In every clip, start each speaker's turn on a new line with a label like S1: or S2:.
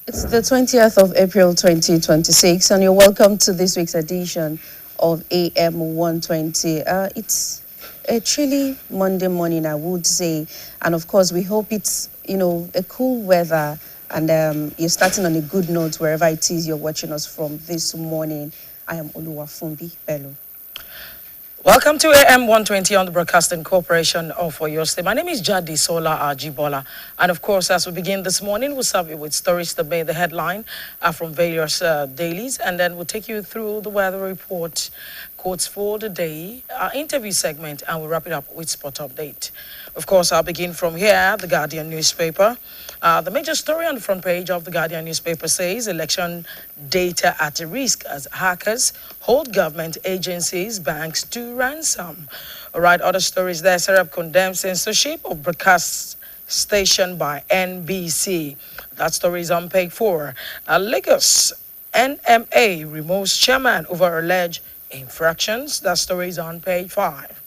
S1: It's the 20th of April 2026, and you're welcome to this week's edition of AM120. It's a chilly Monday morning, I would say, and of course, we hope it's a cool weather, and you're starting on a good note wherever it is you're watching us from this morning. I am Oluwafunbi Bello.
S2: Welcome to AM 120 on the Broadcasting Corporation of Oyo State. My name is Jadi Sola Ajibola. And of course, as we begin this morning, we'll serve you with stories that made the headline from various dailies. And then we'll take you through the weather report, quotes for the day, our interview segment, and we'll wrap it up with spot update. Of course, I'll begin from here, the Guardian newspaper. The major story on the front page of the Guardian newspaper says election data at risk as hackers hold government agencies, banks to ransom. All right, other stories there. Serap condemns censorship of broadcast station by NBC. That story is on page 4. Lagos NMA removes chairman over alleged infractions. That story is on page 5.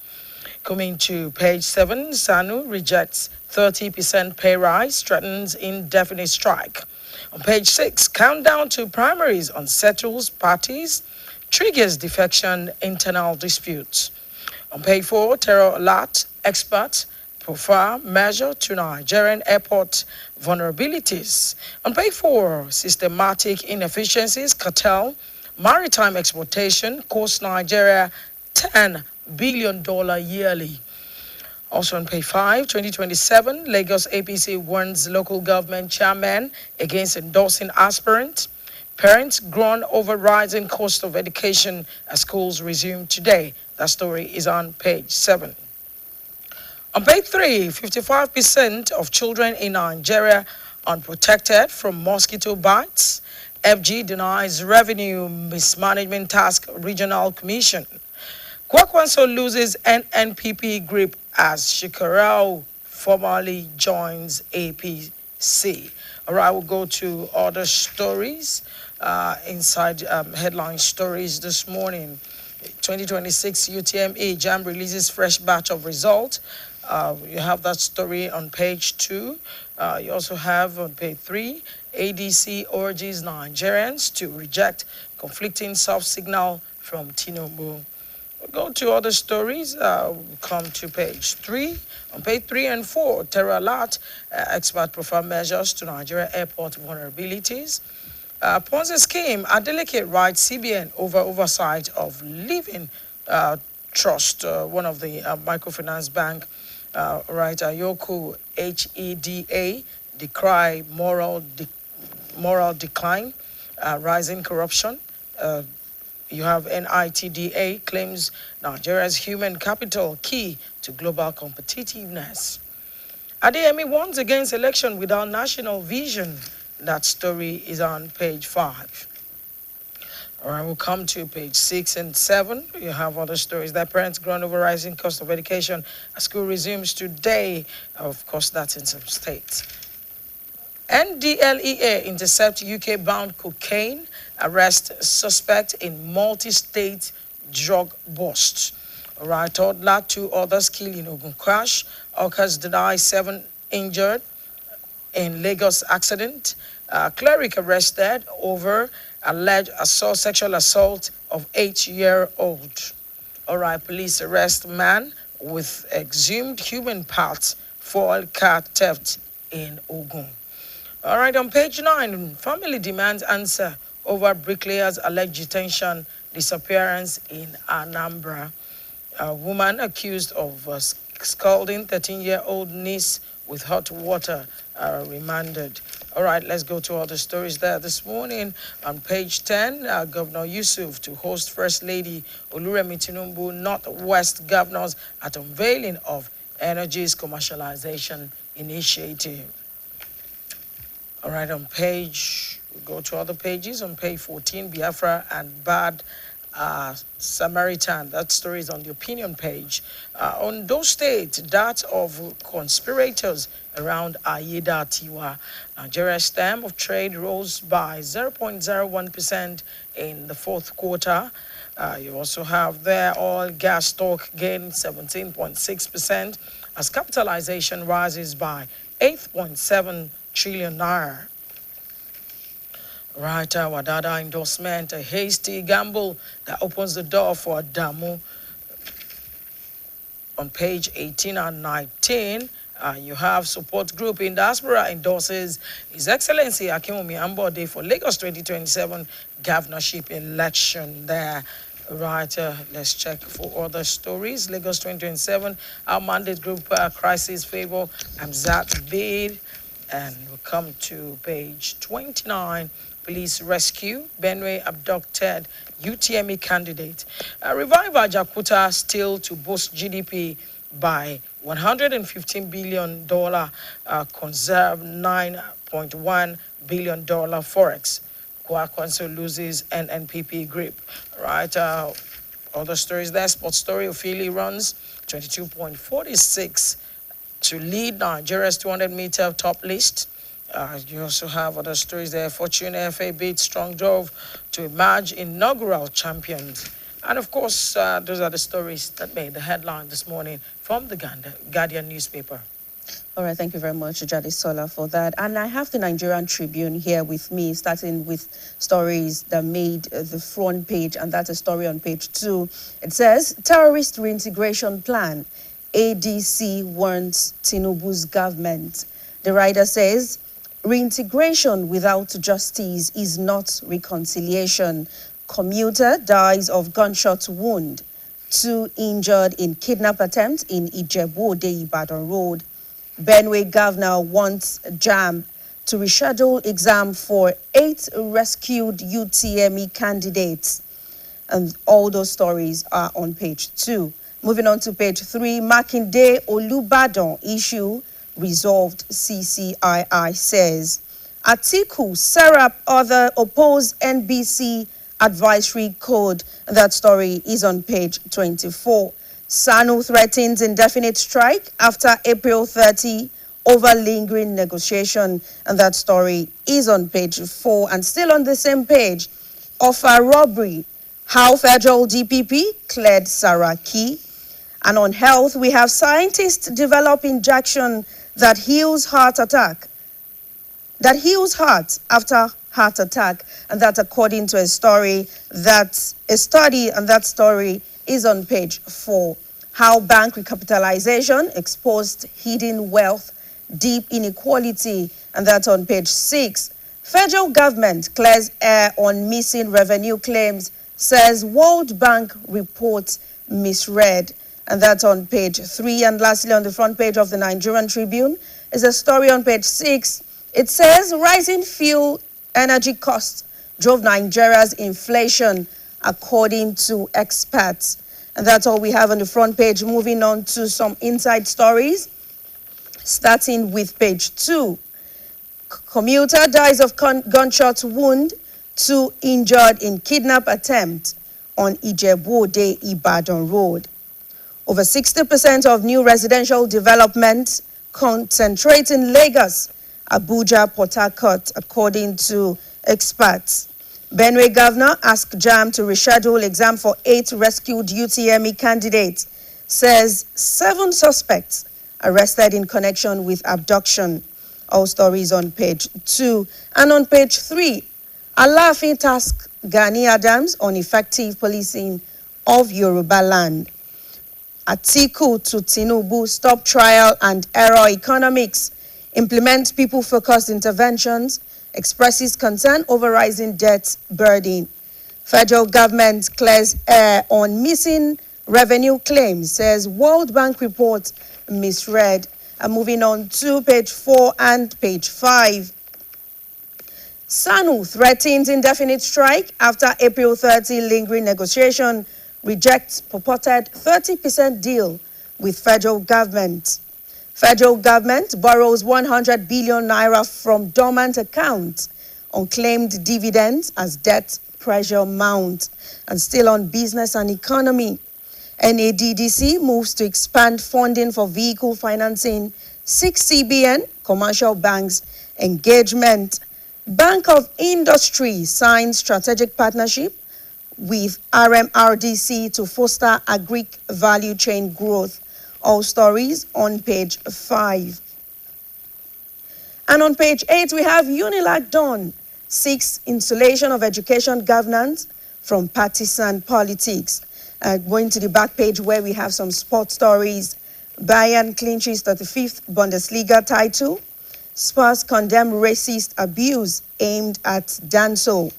S2: Coming to page 7, SANU rejects 30% pay rise, threatens indefinite strike. On page 6, countdown to primaries unsettles parties, triggers defection, internal disputes. On page 4, terror alert, experts profile measure to Nigerian airport vulnerabilities. On page 4, systematic inefficiencies, cartel, maritime exploitation cost Nigeria $10 billion yearly. Also on page 5, 2027, Lagos APC warns local government chairman against endorsing aspirant. Parents groan over rising cost of education as schools resume today. That story is on page 7. On page 3, 55% of children in Nigeria unprotected from mosquito bites. FG denies revenue mismanagement task regional commission. Kwakwanso loses NNPP grip as Shikarau formally joins APC. All right, we'll go to other stories inside headline stories this morning. 2026 UTME JAM releases fresh batch of results. You have that story on page 2. You also have on page 3, ADC urges Nigerians to reject conflicting soft signal from Tinubu. We'll go to other stories. Come to page 3. On page 3 and 4, terror alert, expert profile measures to Nigeria airport vulnerabilities. Ponzi scheme, Adeleke writes CBN over oversight of Living Trust, one of the microfinance bank, Yoku HEDA, decry moral decline, rising corruption. You have NITDA claims Nigeria's human capital key to global competitiveness. Adeyemi warns against election without national vision. That story is on page 5. All right, we'll come to page 6 and 7. You have other stories. That parents groan over rising cost of education as school resumes today. Of course, that's in some states. NDLEA intercept UK-bound cocaine, arrest suspect in multi-state drug bust. All right, toddler, 2 others killed in Ogun crash. Occurs deny 7 injured in Lagos accident. Cleric arrested over alleged sexual assault of 8-year-old. All right, police arrest man with exhumed human parts for car theft in Ogun. All right, on page 9, family demands answer over bricklayer's alleged detention disappearance in Anambra. A woman accused of scalding 13-year-old niece with hot water remanded. All right, let's go to other stories there this morning. On page 10, Governor Yusuf to host First Lady Oluremi Tinubu Northwest governors at unveiling of Energy's commercialization initiative. All right, we go to other pages. On page 14, Biafra and Bad Samaritan. That story is on the opinion page. On those states, that of conspirators around Ayeda Tiwa. Nigeria's stem of trade rose by 0.01% in the fourth quarter. You also have there oil gas stock gained 17.6% as capitalization rises by 8.7 trillion naira. Right, Wadada endorsement, a hasty gamble that opens the door for Adamu. On page 18 and 19, you have support group in diaspora endorses His Excellency Akinwumi Ambode for Lagos 2027 governorship election there. Right, let's check for other stories. Lagos 2027, our mandate group crisis favor Amzat bid. And we come to page 29. Police rescue Benue abducted UTME candidate. Revive Jakuta still to boost GDP by $115 billion, conserve $9.1 billion forex. Kwakonso loses NNPP grip. Right, other stories there. Sports story, Ophelia runs 22.46 to lead Nigeria's 200-meter top list. You also have other stories there. Fortune FA beat Strong Drove to emerge inaugural champions. And of course, those are the stories that made the headline this morning from the Guardian newspaper.
S1: All right, thank you very much, Jadi Sola, for that. And I have the Nigerian Tribune here with me, starting with stories that made the front page, and that's a story on page 2. It says, terrorist reintegration plan. ADC warns Tinubu's government. The writer says, reintegration without justice is not reconciliation. Commuter dies of gunshot wound. 2 injured in kidnap attempt in Ijebu-Ode, Ibadan Road. Benue governor wants JAMB to reschedule exam for 8 rescued UTME candidates. And all those stories are on page 2. Moving on to page 3, Makinde Olubadan issue resolved, CCII says. Atiku, Serap, other oppose NBC advisory code. That story is on page 24. SANU threatens indefinite strike after April 30 over lingering negotiation. And that story is on page 4. And still on the same page, offer robbery, how federal DPP cleared Saraki. And on health, we have scientists develop injection that heals heart attack. That heals heart after heart attack. And that's according to a study, and that story is on page 4. How bank recapitalization exposed hidden wealth, deep inequality, and that's on page 6. Federal government clears air on missing revenue claims, says World Bank report misread. And that's on page 3. And lastly, on the front page of the Nigerian Tribune is a story on page 6. It says rising fuel energy costs drove Nigeria's inflation, according to experts. And that's all we have on the front page. Moving on to some inside stories, starting with page 2. Commuter dies of gunshot wound. 2 injured in kidnap attempt on Ijebu-Ode, Ibadan Road. Over 60% of new residential developments concentrate in Lagos, Abuja, Port Harcourt, according to experts. Benue governor asked JAMB to reschedule exam for 8 rescued UTME candidates, says 7 suspects arrested in connection with abduction. All stories on page 2. And on page 3, Alaafin tasked Gani Adams on effective policing of Yoruba land. Atiku to Tinubu, stop trial and error economics, implement people-focused interventions, expresses concern over rising debt burden. Federal government clears air on missing revenue claims, says World Bank report misread. And moving on to page 4 and page 5. SANU threatens indefinite strike after April 30 lingering negotiation, rejects purported 30% deal with federal government. Federal government borrows 100 billion naira from dormant accounts, unclaimed dividends as debt pressure mounts. And still on business and economy, NADDC moves to expand funding for vehicle financing, 6 CBN, commercial banks, engagement. Bank of Industry signs strategic partnership with RMRDC to foster agric value chain growth. All stories on page 5. And on page 8, we have Unilag Dawn. 6. Insulation of education governance from partisan politics. Going to the back page where we have some sports stories. Bayern clinches 35th Bundesliga title. Spurs condemn racist abuse aimed at Danso.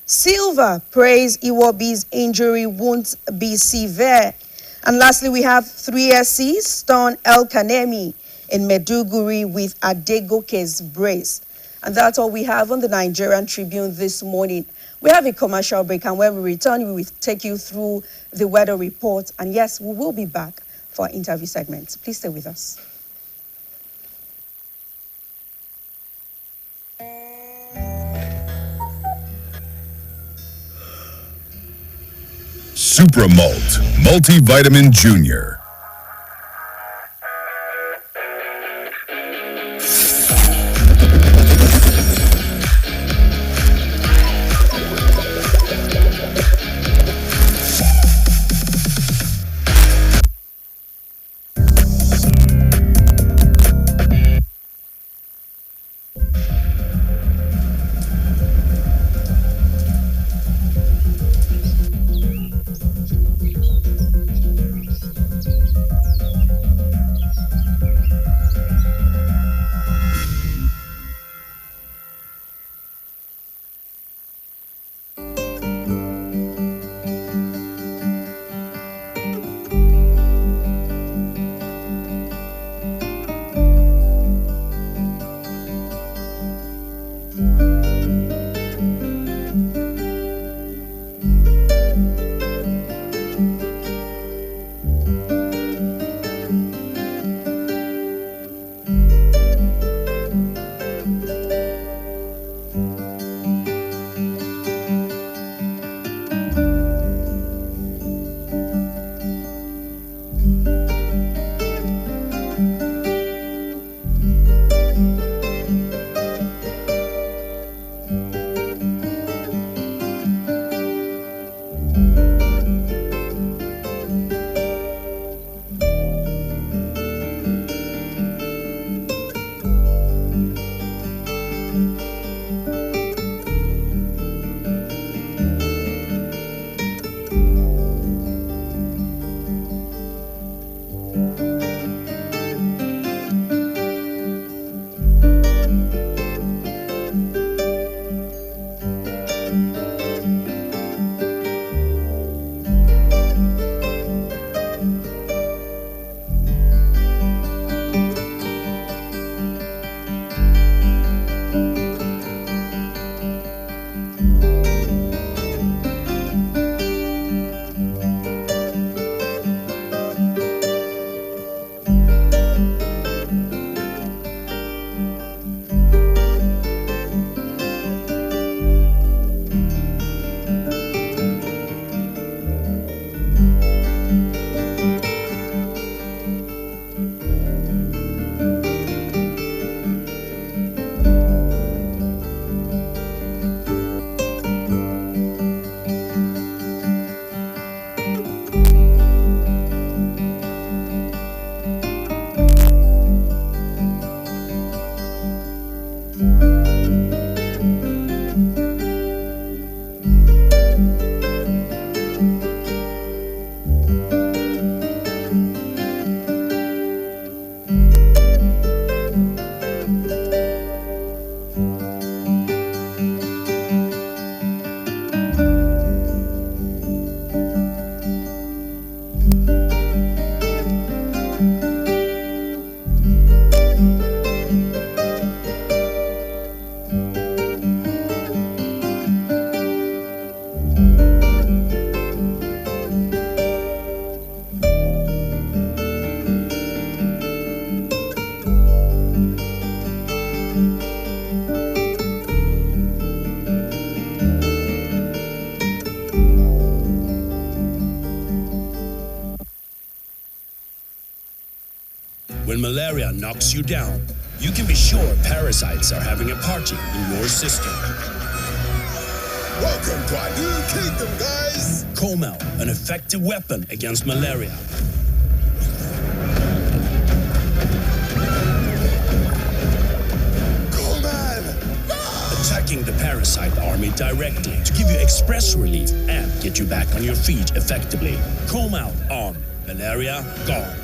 S1: Silva prays Iwobi's injury won't be severe. And lastly, we have 3SCs stun El Kanemi in Meduguri with Adegoke's brace. And that's all we have on the Nigerian Tribune this morning. We have a commercial break, and when we return, we will take you through the weather report. And yes, we will be back for our interview segments. Please stay with us.
S3: Supramalt Multivitamin Junior.
S4: When malaria knocks you down, you can be sure parasites are having a party in your system.
S5: Welcome to our new kingdom, guys!
S4: Comel, an effective weapon against malaria.
S5: Coleman!
S4: Attacking the parasite arm it directly to give you express relief and get you back on your feet effectively. Comb out on Malaria Gone.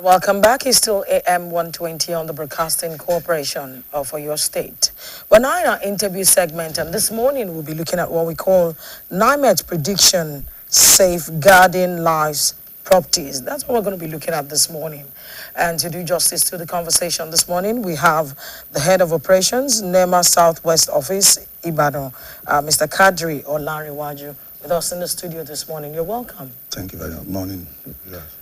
S2: Welcome back. It's still AM120 on the Broadcasting Corporation for your state. We're now in our interview segment, and this morning we'll be looking at what we call NIMET prediction safeguarding lives properties. That's what we're going to be looking at this morning. And to do justice to the conversation this morning, we have the head of operations, NEMA Southwest Office, Ibadan, Mr. Kadri Olanrewaju, with us in the studio this morning. You're welcome.
S6: Thank you very much. Morning. Yes.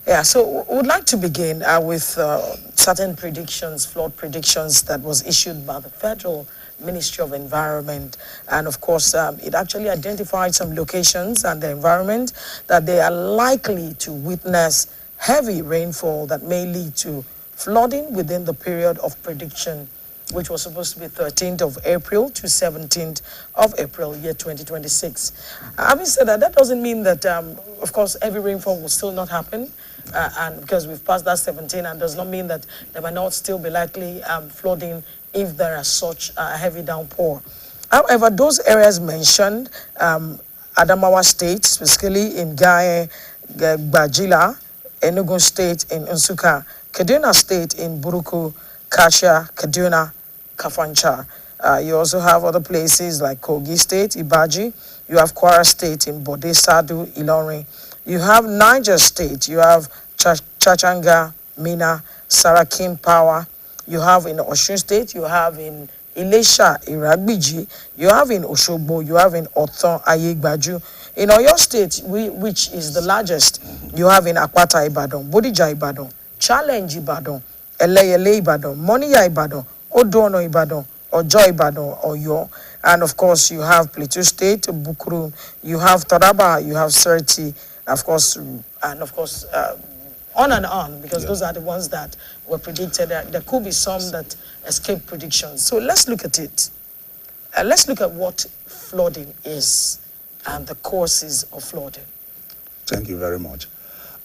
S2: Yeah, so we would like to begin with certain predictions, flood predictions that was issued by the Federal Ministry of Environment. And of course, it actually identified some locations and the environment that they are likely to witness heavy rainfall that may lead to flooding within the period of prediction, which was supposed to be 13th of April to 17th of April, year 2026. Having said that, that doesn't mean that, of course, every rainfall will still not happen. And because we've passed that 17, and does not mean that there might not still be likely flooding if there are such heavy downpour. However, those areas mentioned, Adamawa State, specifically in Gaye, Bajila, Enugu State in Nsukka, Kaduna State in Buruku, Kasha, Kaduna, Kafancha. You also have other places like Kogi State, Ibaji. You have Kwara State in Bode Sadu, Ilorin. You have Niger State. You have Chachanga, Mina, Sarakin Power. You have in Osun State. You have in Ilesha, Iragbiji, you have in Oshogbo, you have in Othon, Ayegbaju. In Oyo State, which is the largest, you have in Akpata Ibadan, Bodija Ibadan, Challenge Ibadan, Eleyele Ibadan, Moniya Ibadan, Odono Ibadan, Ojo Ibadan, Oyo. And of course, you have Plateau State, Bukuru, you have Taraba, you have Serti, of course, and of course, on and on, because those are the ones that were predicted. There could be some that escape predictions. So let's look at it. Let's look at what flooding is and the causes of flooding.
S6: Thank you very much.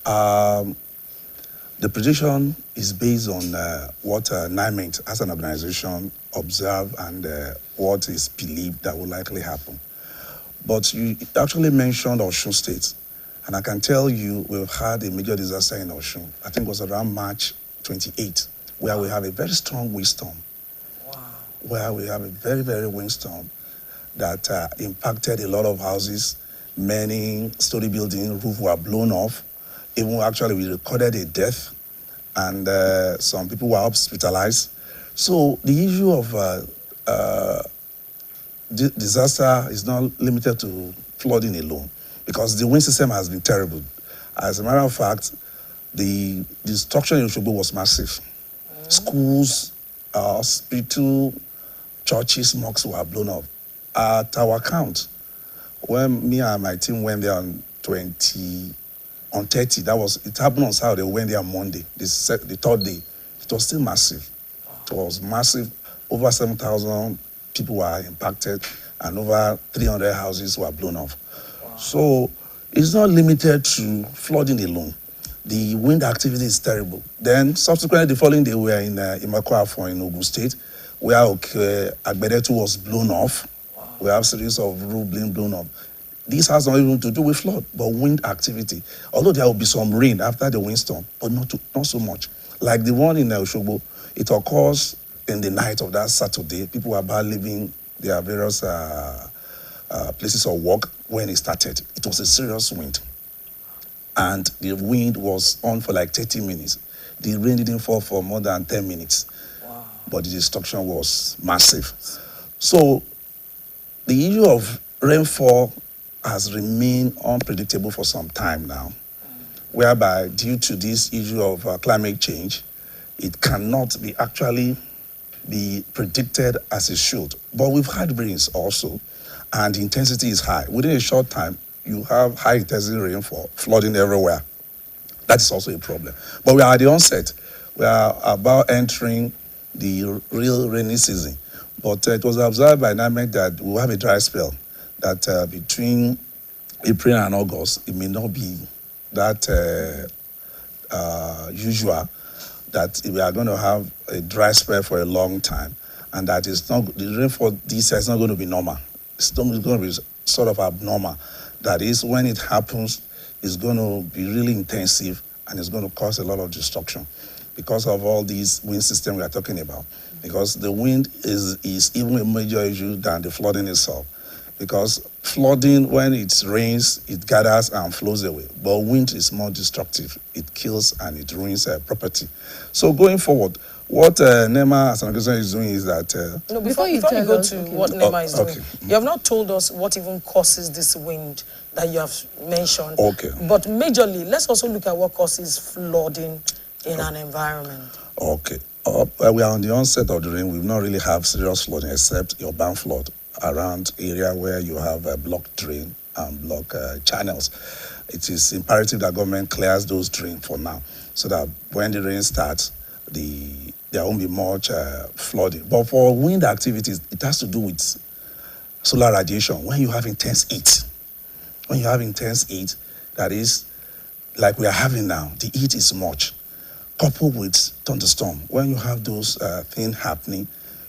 S6: The prediction is based on what NIMET as an organization observe and what is believed that will likely happen. But you actually mentioned Osun State, and I can tell you we've had a major disaster in Osun. I think it was around March 28, where we have a very strong windstorm.
S2: Wow.
S6: Where we have a very, very windstorm that impacted a lot of houses. Many story building roof were blown off. Even actually we recorded a death, and some people were hospitalized. So the issue of disaster is not limited to flooding alone, because the wind system has been terrible. As a matter of fact, the destruction in Oshogbo was massive. Schools, hospital, churches, mosques were blown up. At our count, when me and my team went there on 30, it happened on Saturday, we went there on Monday, the third day. It was still massive. It was massive. Over 7,000 people were impacted, and over 300 houses were blown off. Wow. So it's not limited to flooding alone. The wind activity is terrible. Then subsequently, the following day, we were in Imakwafo in Ogun State, where Agbedetu was blown off. Wow. We have a series of roofs being blown up. This has not even to do with flood, but wind activity. Although there will be some rain after the windstorm, but not so much. Like the one in Oshogbo, it occurs in the night of that Saturday. People were about leaving their various places of work when it started. It was a serious wind. And the wind was on for like 30 minutes. The rain didn't fall for more than 10 minutes. Wow. But the destruction was massive. So the issue of rainfall has remained unpredictable for some time now, whereby due to this issue of climate change, it cannot be actually be predicted as it should. But we've had rains also, and the intensity is high. Within a short time, you have high intensity rainfall, flooding everywhere. That is also a problem. But we are at the onset. We are about entering the real rainy season. But it was observed by NIMET that we will have a dry spell, that between April and August, it may not be that usual, that we are going to have a dry spell for a long time, and that the rainfall this year is not going to be normal. It's going to be sort of abnormal. That is, when it happens, it's going to be really intensive, and it's going to cause a lot of destruction because of all these wind systems we are talking about. Because the wind is even a major issue than the flooding itself. Because flooding, when it rains, it gathers and flows away. But wind is more destructive. It kills and it ruins property. So going forward, what NEMA as an organization is doing is that...
S2: no, before you go to what NEMA is doing,
S6: okay.
S2: You have not told us what even causes this wind that you have mentioned.
S6: Okay.
S2: But majorly, let's also look at what causes flooding in an environment.
S6: Okay. We are on the onset of the rain. We've not really have serious flooding except urban flood around area where you have blocked drain and block channels. It is imperative that government clears those drains for now, so that when the rain starts, there won't be much flooding. But for wind activities, it has to do with solar radiation. When you have intense heat, that is like we are having now, the heat is much, coupled with thunderstorm. When you have those things happening,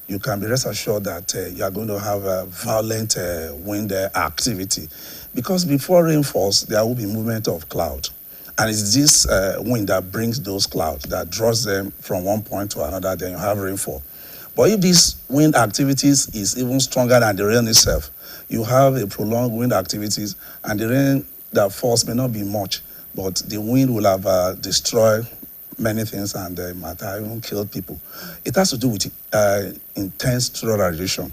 S6: you can be rest assured that you are going to have a violent wind activity. Because before rain falls, there will be movement of cloud. And it's this wind that brings those clouds, that draws them from one point to another, then you have rainfall. But if this wind activities is even stronger than the rain itself, you have a prolonged wind activities, and the rain that falls may not be much, but the wind will have destroyed many things, and it might have even killed people. It has to do with intense terrorization.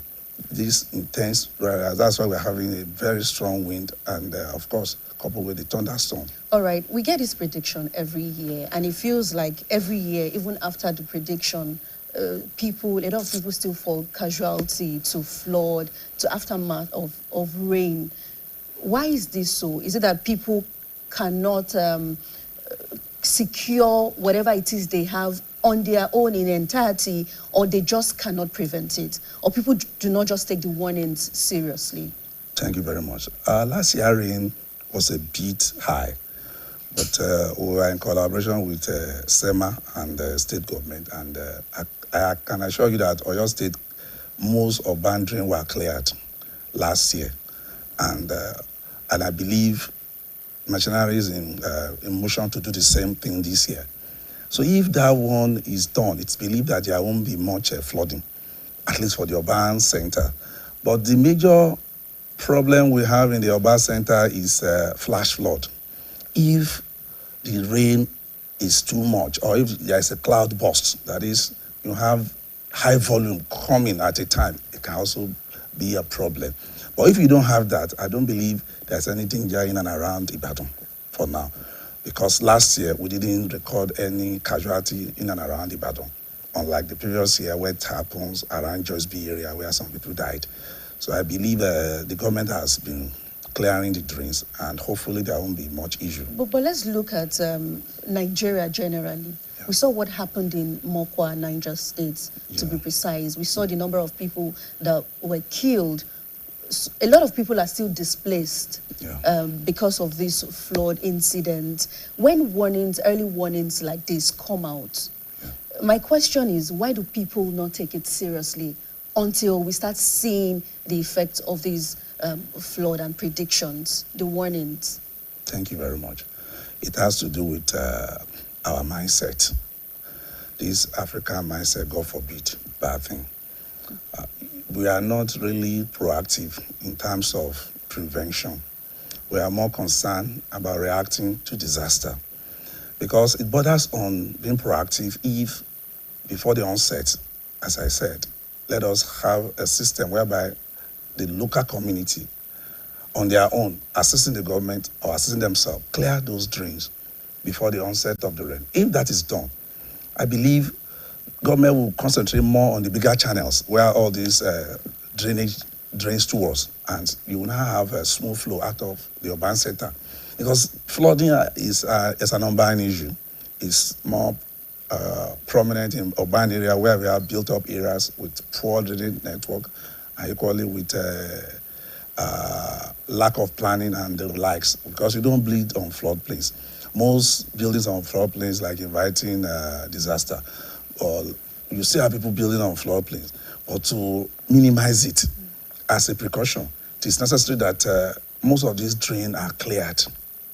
S6: This intense, that's why we're having a very strong wind, and of course, coupled with the thunderstorm.
S1: All right, we get this prediction every year, and it feels like every year, even after the prediction, a lot of people still fall casualty to flood, to aftermath of rain. Why is this so? Is it that people cannot secure whatever it is they have on their own in entirety, or they just cannot prevent it, or people do not just take the warnings seriously?
S6: Thank you very much. Last year, rain was a bit high, but we were in collaboration with SEMA and the state government, and I can assure you that Oyo State, most urban drains were cleared last year, and I believe machinery is in motion to do the same thing this year. So if that one is done, it's believed that there won't be much flooding, at least for the urban center. But the major problem we have in the urban center is flash flood. If the rain is too much, or if there is a cloud burst, that is, you have high volume coming at a time, it can also be a problem. But if you don't have that, I don't believe there's anything there in and around Ibadan for now. Because last year, we didn't record any casualty in and around Ibadan, unlike the previous year where it happens around Joyce B area where some people died. So I believe the government has been clearing the drains, and hopefully there won't be much issue.
S1: But let's look at Nigeria generally. Yeah. We saw what happened in Mokwa, Niger State, to be precise. We saw the number of people that were killed. A lot of people are still displaced because of this flood incident. When early warnings like this come out, my question is, why do people not take it seriously until we start seeing the effects of these flood and predictions, the warnings?
S6: Thank you very much. It has to do with our mindset. This African mindset, God forbid, bad thing. We are not really proactive in terms of prevention. We are more concerned about reacting to disaster, because it borders on being proactive if, before the onset, as I said, let us have a system whereby the local community, on their own, assisting the government or assisting themselves, clear those drains before the onset of the rain. If that is done, I believe government will concentrate more on the bigger channels where all these drainage drains towards, and you will now have a smooth flow out of the urban center. Because flooding is an urban issue. It's more prominent in urban area where we have built up areas with poor drainage network, and equally with lack of planning and the likes, because you don't build on floodplains. Most buildings on floodplains like inviting disaster, or you still have people building on floodplains. But to minimize it as a precaution, it is necessary that most of these drains are cleared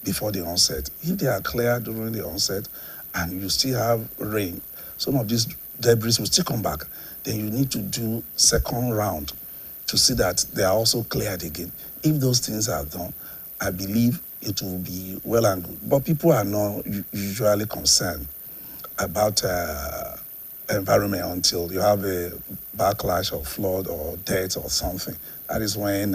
S6: before the onset. If they are cleared during the onset and you still have rain, some of these debris will still come back. Then you need to do second round to see that they are also cleared again. If those things are done, I believe it will be well and good. But people are not usually concerned about environment until you have a backlash or flood or death or something. That is when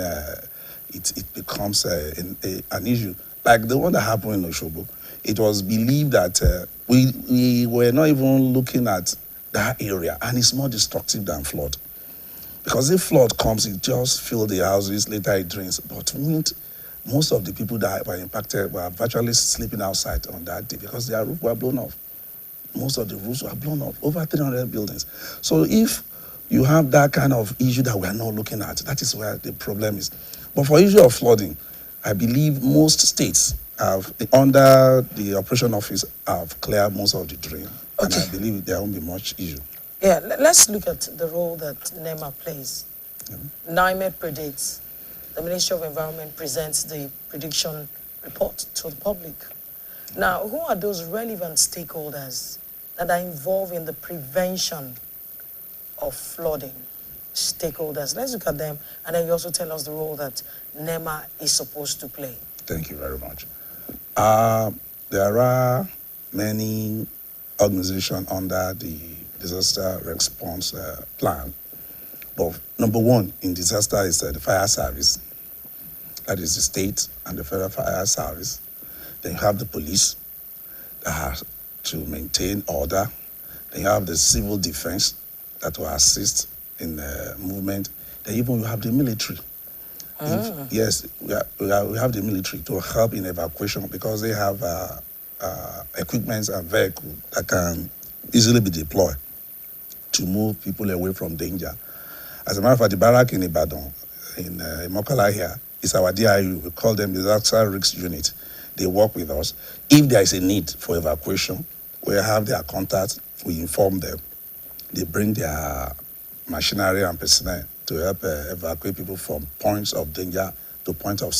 S6: it becomes an issue. Like the one that happened in Oshobo, it was believed that we were not even looking at that area, and it's more destructive than flood. Because if flood comes, it just fills the houses, later it drains. But wind, most of the people that were impacted were virtually sleeping outside on that day because their roofs were blown off. Most of the roofs were blown off, over 300 buildings. So if you have that kind of issue that we are not looking at, that is where the problem is. But for issue of flooding, I believe most states have, under the operation office, have cleared most of the drain. Okay. And I believe there won't be much issue.
S2: Yeah, let's look at the role that NEMA plays. NIMED predicts. The Ministry of Environment presents the prediction report to the public. Now, who are those relevant stakeholders that are involved in the prevention of flooding? Stakeholders. Let's look at them, and then you also tell us the role that NEMA is supposed to play.
S6: Thank you very much. There are many organization under the disaster response plan. But number one in disaster is the fire service. That is the state and the federal fire service. Then you have the police that has to maintain order. Then you have the civil defense that will assist in the movement. Then even you have the military. Yes, we have the military to help in evacuation because they have equipment and vehicles that can easily be deployed to move people away from danger. As a matter of fact, the barrack in Ibadan, in Mokola here, is our DIU. We call them the Disaster Risk Unit. They work with us. If there is a need for evacuation, we have their contact, we inform them. They bring their machinery and personnel to help evacuate people from points of danger to points of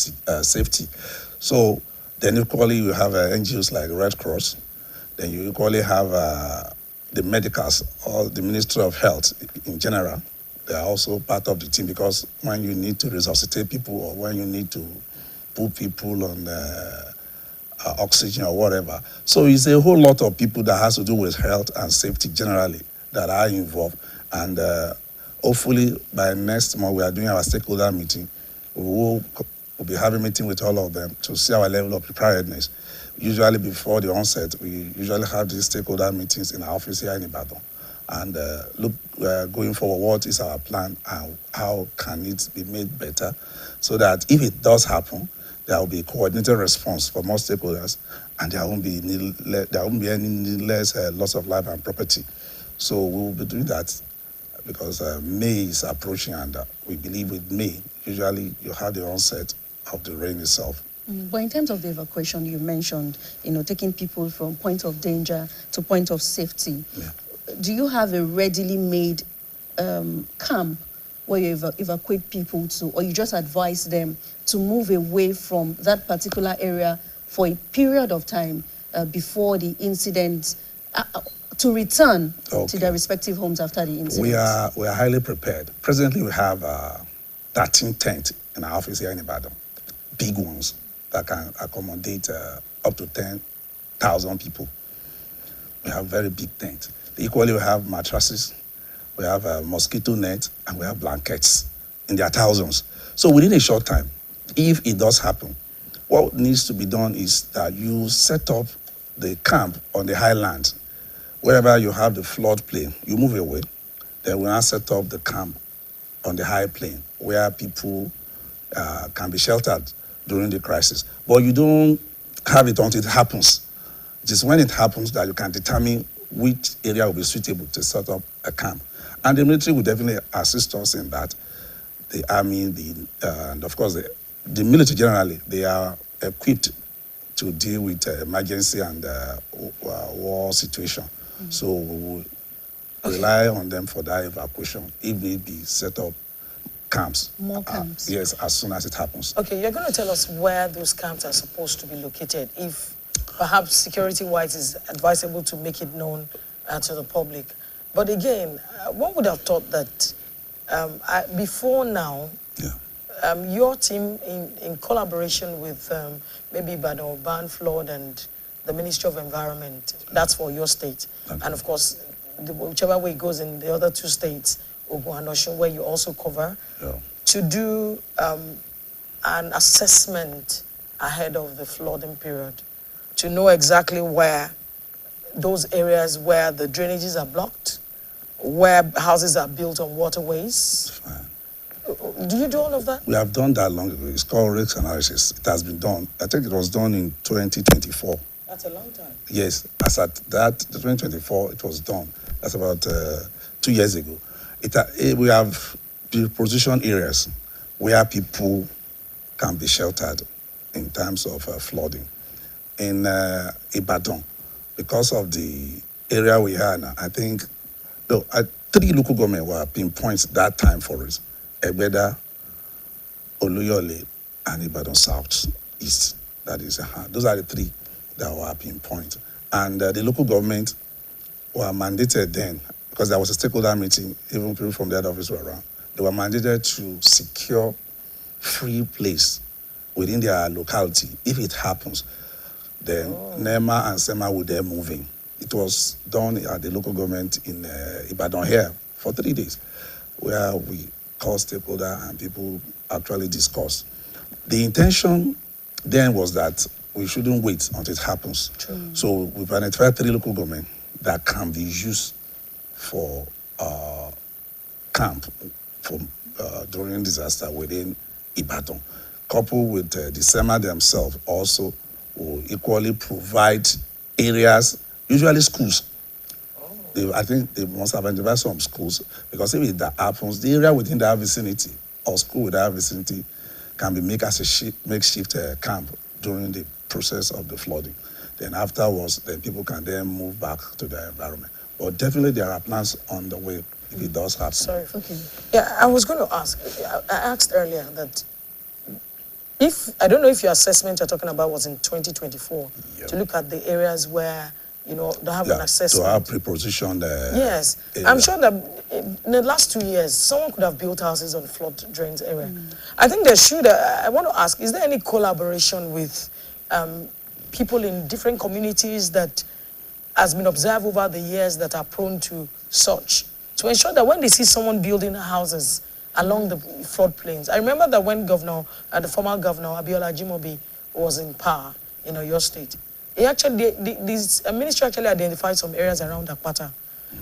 S6: safety. So then equally you have NGOs like Red Cross. Then you equally have the medicals or the Ministry of Health in general. They are also part of the team because when you need to resuscitate people or when you need to put people on oxygen or whatever. So it's a whole lot of people that has to do with health and safety generally that are involved. And hopefully by next month we are doing our stakeholder meeting. We'll be having a meeting with all of them to see our level of preparedness. Usually before the onset, we usually have these stakeholder meetings in our office here in Ibadan. And look, going forward, what is our plan and how can it be made better so that if it does happen, there will be a coordinated response for most stakeholders and there won't be any needless loss of life and property. So we will be doing that because May is approaching and we believe with May, usually you have the onset of the rain itself.
S1: But in terms of the evacuation, you mentioned, taking people from point of danger to point of safety.
S6: Yeah.
S1: Do you have a readily made camp where you evacuate people to, or you just advise them to move away from that particular area for a period of time before the incident, to return to their respective homes after the incident?
S6: We are highly prepared. Presently, we have 13 tents in our office here in Ibadan, big ones that can accommodate up to 10,000 people. We have very big tents. Equally, we have mattresses, we have a mosquito net, and we have blankets in their thousands. So within a short time, if it does happen, what needs to be done is that you set up the camp on the highland. Wherever you have the floodplain, you move away. Then we now set up the camp on the high plain where people can be sheltered during the crisis. But you don't have it until it happens. It is when it happens that you can determine which area will be suitable to set up a camp. And the military will definitely assist us in that. The army, and of course the military generally, they are equipped to deal with emergency and war situation. Mm-hmm. So we will rely on them for that evacuation if need be, set up camps.
S1: More camps?
S6: Yes, as soon as it happens.
S2: Okay, you're going to tell us where those camps are supposed to be located, if perhaps security-wise it's advisable to make it known to the public. But again, one would have thought that before now, your team, in collaboration with maybe Ibadan Urban Flood and the Ministry of Environment, that's for your state, and of course, whichever way it goes in the other two states, Ogun and Osun, where you also cover, to do an assessment ahead of the flooding period, to know exactly where those areas where the drainages are blocked, where houses are built on waterways.
S6: Fine.
S2: Do you do all of that?
S6: We have done that long ago. It's called risk analysis. It has been done. I think it was done in 2024.
S2: That's a long time.
S6: Yes, as at that 2024, it was done. That's about 2 years ago. We have position areas where people can be sheltered in terms of flooding. In Ibadan, because of the area we are now, I think 3 local governments were pinpointed that time for us: Egbeda, Oluyole, and Ibadan South East. That is, those are the 3 that were pinpointed. And the local government were mandated then, because there was a stakeholder meeting, even people from the head office were around. They were mandated to secure free place within their locality. If it happens, then NEMA and SEMA will then move in It was done at the local government in Ibadan here for 3 days, where we called stakeholders and people actually discussed. The intention then was that we shouldn't wait until it happens.
S2: True.
S6: So we've identified 3 local governments that can be used for camp for during disaster within Ibadan. Coupled with the SEMA themselves also will equally provide areas, usually schools. I think they must have identified some schools, because if that happens, the area within that vicinity or school within that vicinity can be made as a makeshift camp during the process of the flooding. Then afterwards, then people can then move back to their environment. But definitely there are plans on the way if it does happen.
S2: Sorry.
S1: Okay.
S2: Yeah, I was going to ask. I asked earlier that I don't know if your assessment you're talking about was in 2024, to look at the areas where, they have an assessment.
S6: To have prepositioned.
S2: Yes. I'm sure that in the last 2 years, someone could have built houses on flood drains area. I think there should, I want to ask, is there any collaboration with people in different communities that has been observed over the years that are prone to such, to ensure that when they see someone building houses along the floodplains? I remember that when the former governor, Abiola Jimobi, was in power in Oyo State, this ministry actually identified some areas around Akpata.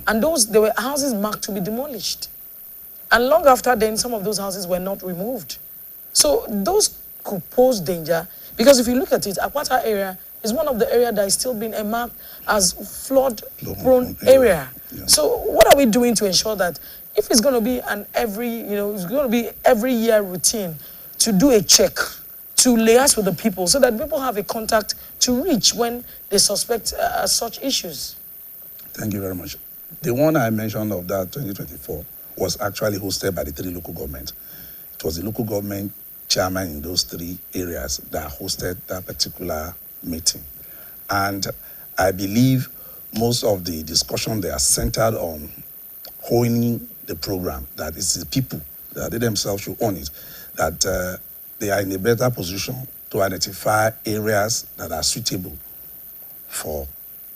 S2: And there were houses marked to be demolished. And long after then, some of those houses were not removed. So those could pose danger, because if you look at it, Akpata area is one of the areas that is still being marked as flood-prone area.
S6: Yeah.
S2: So what are we doing to ensure that if it's going to be every year routine to do a check, to liaise with the people, so that people have a contact to reach when they suspect such issues?
S6: Thank you very much. The one I mentioned of that 2024 was actually hosted by the 3 local governments. It was the local government chairman in those 3 areas that hosted that particular meeting. And I believe most of the discussion they are centered on owning the program, that is the people, that they themselves should own it, that they are in a better position to identify areas that are suitable for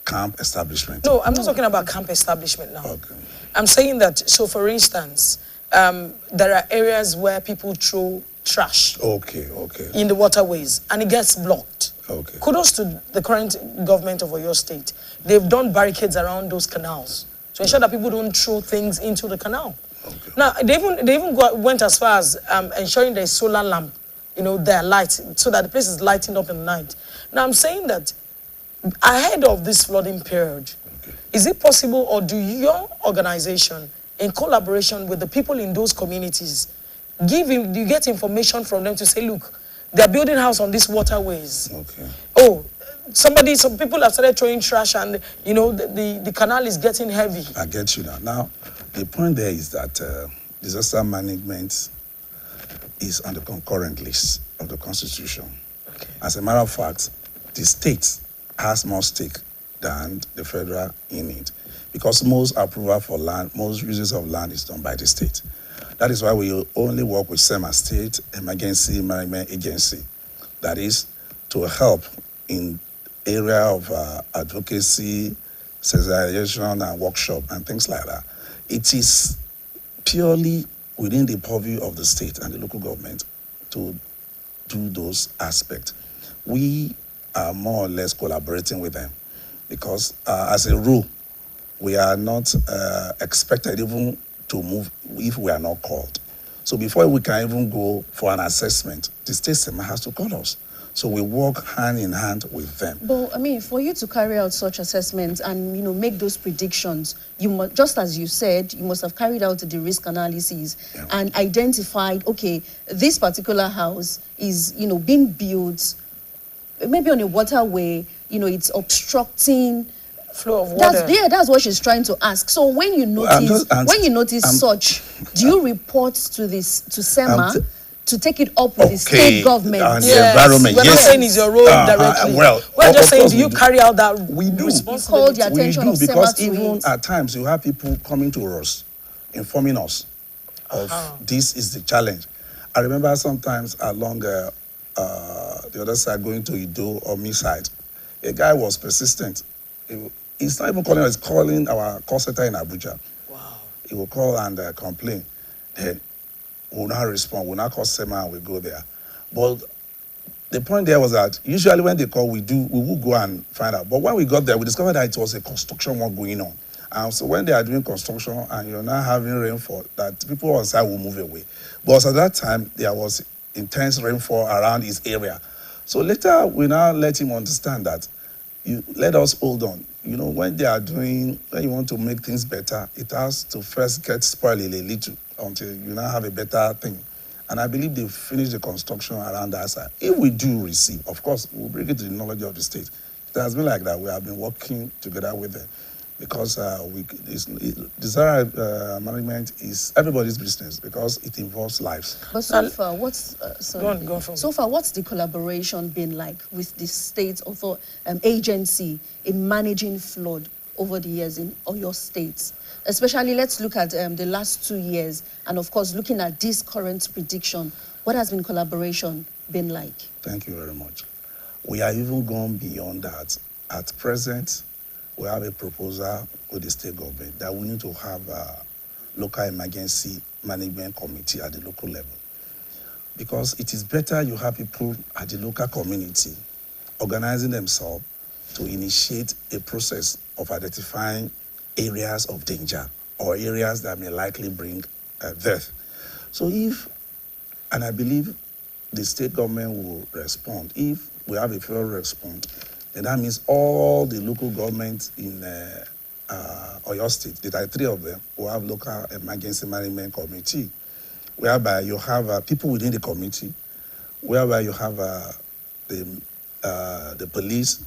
S6: camp establishment.
S2: No, I'm not talking about camp establishment now.
S6: Okay.
S2: I'm saying that, so for instance, there are areas where people throw trash
S6: Okay.
S2: in the waterways and it gets blocked.
S6: Okay.
S2: Kudos to the current government of Oyo State. They've done barricades around those canals to ensure that people don't throw things into the canal.
S6: Okay.
S2: Now, they even went as far as ensuring there's solar lamp, their lights, so that the place is lighting up in the night. Now, I'm saying that ahead of this flooding period, is it possible, or do your organization, in collaboration with the people in those communities, do you get information from them to say, look, they're building house on these waterways.
S6: Okay.
S2: Oh, some people have started throwing trash, and the canal is getting heavy.
S6: I get you now. Now, the point there is that disaster management is on the concurrent list of the Constitution.
S2: Okay.
S6: As a matter of fact, the state has more stake than the federal in it, because most approval for land, most uses of land is done by the state. That is why we only work with SEMA, State Emergency Management Agency, that is to help in area of advocacy, sensitization and workshop and things like that. It is purely within the purview of the state and the local government to do those aspects. We are more or less collaborating with them, because as a rule, we are not expected even to move if we are not called. So before we can even go for an assessment, the state SEMA has to call us. So we work hand in hand with them.
S1: But I mean, for you to carry out such assessments and make those predictions, you must, just as you said, you must have carried out the risk analysis and identified, okay, this particular house is being built maybe on a waterway, it's obstructing
S2: flow of water.
S1: That's what she's trying to ask. So when you notice such, do you report to SEMA to take it up with the state government?
S6: And the environment?
S2: We're not saying it's your role directly. We're just saying, do you carry out that responsibility?
S1: Call the attention of SEMA
S6: because
S1: to
S6: even
S1: it.
S6: at times you have people coming to us, informing us of this is the challenge. I remember sometimes along the other side, going to Ido or me side, a guy was persistent. He's not even calling us, calling our call center in Abuja.
S2: Wow.
S6: He will call and complain. Then we'll not respond. We'll not call SEMA and we go there. But the point there was that usually when they call, we will go and find out. But when we got there, we discovered that it was a construction work going on. And so when they are doing construction and you're not having rainfall, that people on site will move away. But at that time, there was intense rainfall around his area. So later, we now let him understand that you let us hold on. You know, when you want to make things better, it has to first get spoiled a little until you now have a better thing. And I believe they've finished the construction around that side. If we do receive, of course, we'll bring it to the knowledge of the state. It has been like that. We have been working together with them because disaster management is everybody's business because it involves lives.
S1: But so far, what's
S2: so
S1: far, what's the collaboration been like with the state agency in managing flood over the years in all your states? Especially, let's look at the last 2 years, and of course, looking at this current prediction. What has been collaboration been like?
S6: Thank you very much. We are even gone beyond that. At present, we have a proposal with the state government that we need to have a local emergency management committee at the local level. Because it is better you have people at the local community organizing themselves to initiate a process of identifying areas of danger or areas that may likely bring death. So and I believe the state government will respond. If we have a fair response, then that means all the local governments in Oyo State, there are 3 of them, will have local emergency management committee, whereby you have people within the committee, whereby you have the police,